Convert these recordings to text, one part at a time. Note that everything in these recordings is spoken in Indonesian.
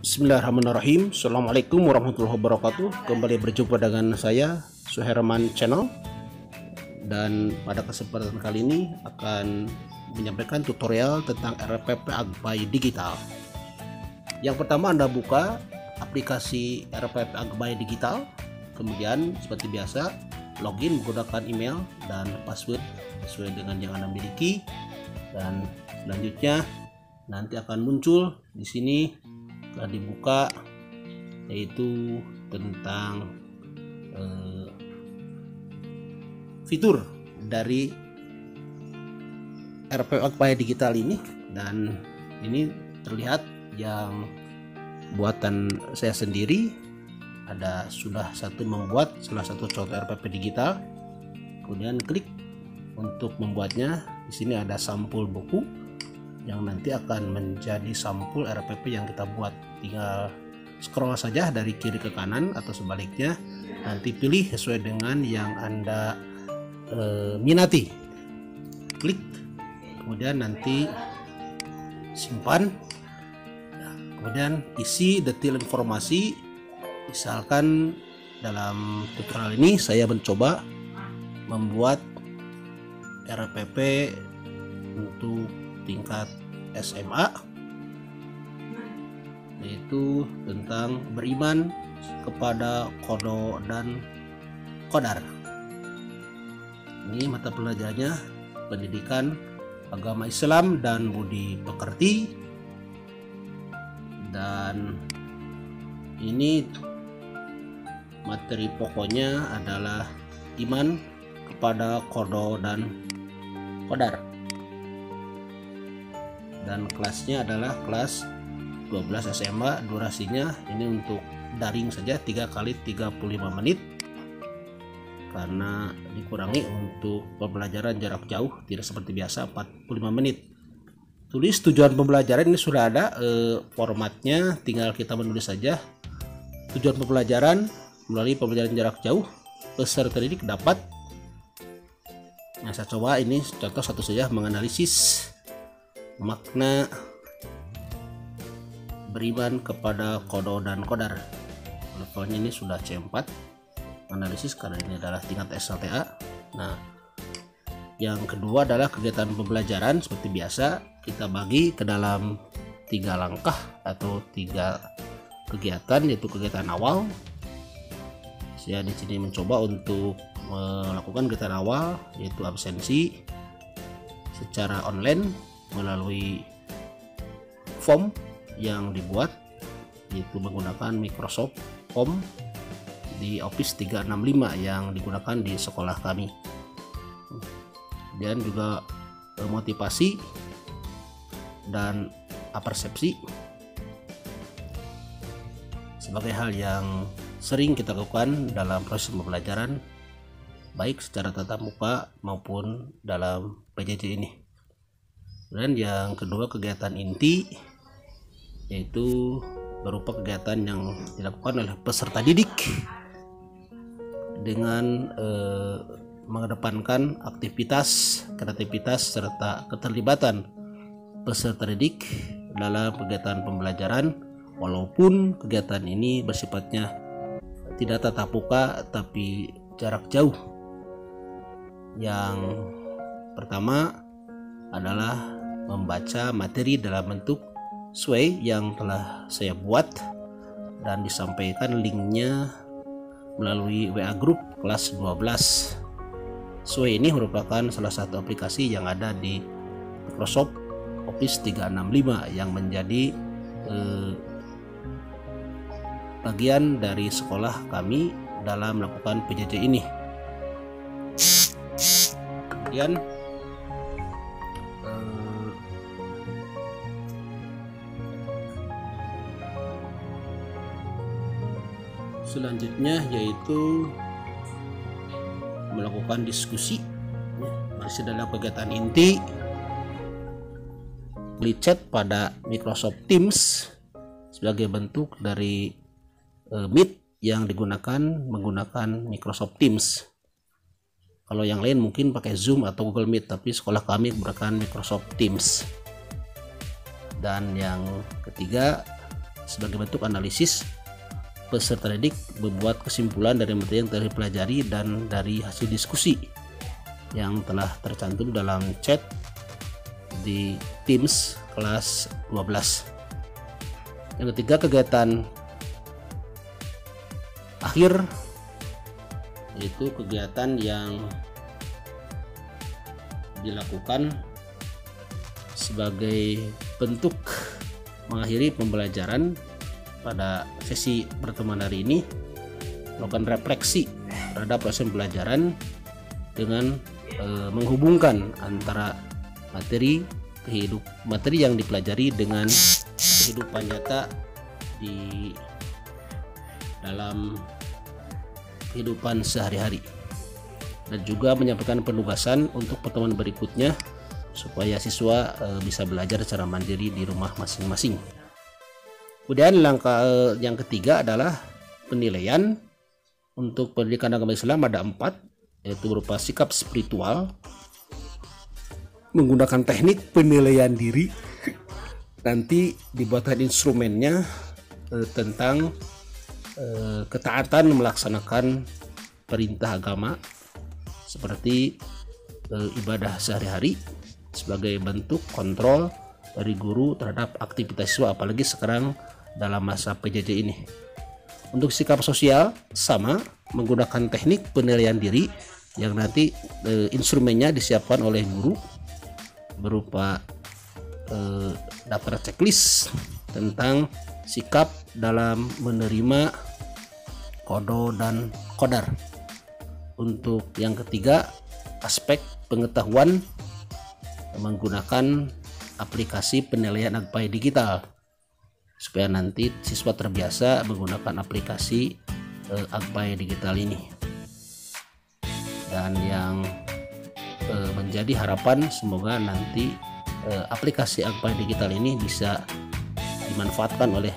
Bismillahirrahmanirrahim. Assalamualaikum warahmatullahi wabarakatuh. Kembali berjumpa dengan saya Suherman Channel. Dan pada kesempatan kali ini akan menyampaikan tutorial tentang RPP Agbai Digital. Yang pertama, Anda buka aplikasi RPP Agbai Digital. Kemudian seperti biasa login menggunakan email dan password sesuai dengan yang Anda miliki. Dan selanjutnya nanti akan muncul di sini telah dibuka, yaitu tentang fitur dari RPP Agbai Digital ini. Dan ini terlihat yang buatan saya sendiri. Ada sudah membuat salah satu contoh RPP digital. Kemudian klik untuk membuatnya. Di sini ada sampul buku yang nanti akan menjadi sampul RPP yang kita buat. Tinggal scroll saja dari kiri ke kanan atau sebaliknya, nanti pilih sesuai dengan yang Anda minati, klik, kemudian nanti simpan, kemudian isi detail informasi. Misalkan dalam tutorial ini saya mencoba membuat RPP untuk tingkat SMA, yaitu tentang beriman kepada Qadha dan Qadar. Ini mata pelajarannya pendidikan agama Islam dan budi pekerti. Dan ini materi pokoknya adalah iman kepada Qadha dan Qadar. Dan kelasnya adalah kelas 12 SMA. Durasinya ini untuk daring saja 3 kali 35 menit, karena dikurangi untuk pembelajaran jarak jauh, tidak seperti biasa 45 menit. Tulis tujuan pembelajaran, ini sudah ada formatnya, tinggal kita menulis saja. Tujuan pembelajaran melalui pembelajaran jarak jauh, peserta didik dapat. Nah, saya coba ini contoh satu saja, menganalisis makna beriman kepada Qadha dan Qadar. Levelnya ini sudah C4 analisis karena ini adalah tingkat SLTA. Nah, yang kedua adalah kegiatan pembelajaran. Seperti biasa kita bagi ke dalam 3 langkah atau 3 kegiatan, yaitu kegiatan awal. Saya di sini mencoba untuk melakukan kegiatan awal, yaitu absensi secara online melalui form yang dibuat, yaitu menggunakan Microsoft Form di Office 365 yang digunakan di sekolah kami. Dan juga motivasi dan apersepsi sebagai hal yang sering kita lakukan dalam proses pembelajaran, baik secara tatap muka maupun dalam PJJ ini. Dan yang kedua, kegiatan inti, yaitu berupa kegiatan yang dilakukan oleh peserta didik dengan mengedepankan aktivitas, kreativitas, serta keterlibatan peserta didik dalam kegiatan pembelajaran, walaupun kegiatan ini bersifatnya tidak tatap muka tapi jarak jauh. Yang pertama adalah membaca materi dalam bentuk sway yang telah saya buat dan disampaikan linknya melalui WA Group kelas 12. Sway ini merupakan salah satu aplikasi yang ada di Microsoft Office 365 yang menjadi bagian dari sekolah kami dalam melakukan PJJ ini. Kemudian selanjutnya yaitu melakukan diskusi, masih dalam kegiatan inti, chat pada Microsoft Teams sebagai bentuk dari Meet yang menggunakan Microsoft Teams. Kalau yang lain mungkin pakai Zoom atau Google Meet, tapi sekolah kami menggunakan Microsoft Teams. Dan yang ketiga sebagai bentuk analisis. Peserta didik membuat kesimpulan dari materi yang telah dipelajari dan dari hasil diskusi yang telah tercantum dalam chat di Teams kelas 12. Yang ketiga, kegiatan akhir, yaitu kegiatan yang dilakukan sebagai bentuk mengakhiri pembelajaran. Pada sesi pertemuan hari ini melakukan refleksi terhadap proses pembelajaran dengan menghubungkan antara materi yang dipelajari dengan kehidupan nyata di dalam kehidupan sehari-hari, dan juga menyampaikan penugasan untuk pertemuan berikutnya supaya siswa bisa belajar secara mandiri di rumah masing-masing. Kemudian langkah yang ketiga adalah penilaian. Untuk pendidikan agama Islam ada 4, yaitu berupa sikap spiritual, menggunakan teknik penilaian diri, nanti dibuatkan instrumennya tentang ketaatan melaksanakan perintah agama seperti ibadah sehari-hari sebagai bentuk kontrol dari guru terhadap aktivitas siswa, apalagi sekarang dalam masa PJJ ini. Untuk sikap sosial sama, menggunakan teknik penilaian diri yang nanti instrumennya disiapkan oleh guru berupa daftar checklist tentang sikap dalam menerima kodo dan kodar. Untuk yang ketiga, aspek pengetahuan menggunakan aplikasi penilaian AGPAI digital supaya nanti siswa terbiasa menggunakan aplikasi AGPAI digital ini. Dan yang menjadi harapan, semoga nanti aplikasi AGPAI digital ini bisa dimanfaatkan oleh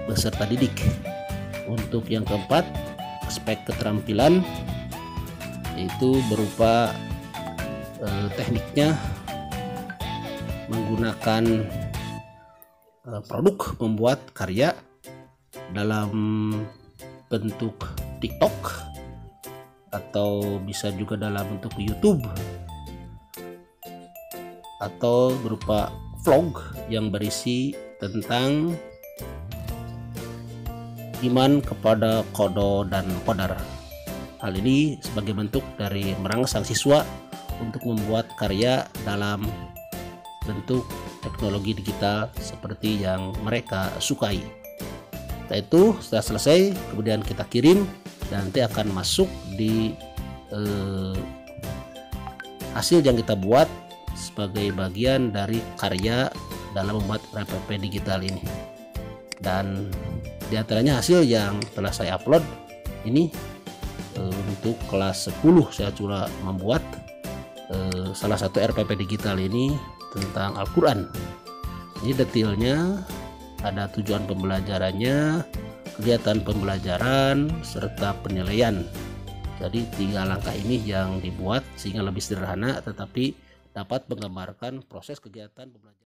peserta didik. Untuk yang keempat, aspek keterampilan, yaitu berupa tekniknya menggunakan produk membuat karya dalam bentuk TikTok atau bisa juga dalam bentuk YouTube atau berupa vlog yang berisi tentang iman kepada kodo dan kodar. Hal ini sebagai bentuk dari merangsang siswa untuk membuat karya dalam bentuk teknologi digital seperti yang mereka sukai. Setelah itu, setelah selesai, kemudian kita kirim dan nanti akan masuk di hasil yang kita buat sebagai bagian dari karya dalam membuat RPP digital ini. Dan diantaranya hasil yang telah saya upload ini untuk kelas 10 saya coba membuat salah satu RPP digital ini tentang Al-Quran. Ini detailnya, ada tujuan pembelajarannya, kegiatan pembelajaran, serta penilaian. Jadi 3 langkah ini yang dibuat sehingga lebih sederhana tetapi dapat menggambarkan proses kegiatan pembelajaran.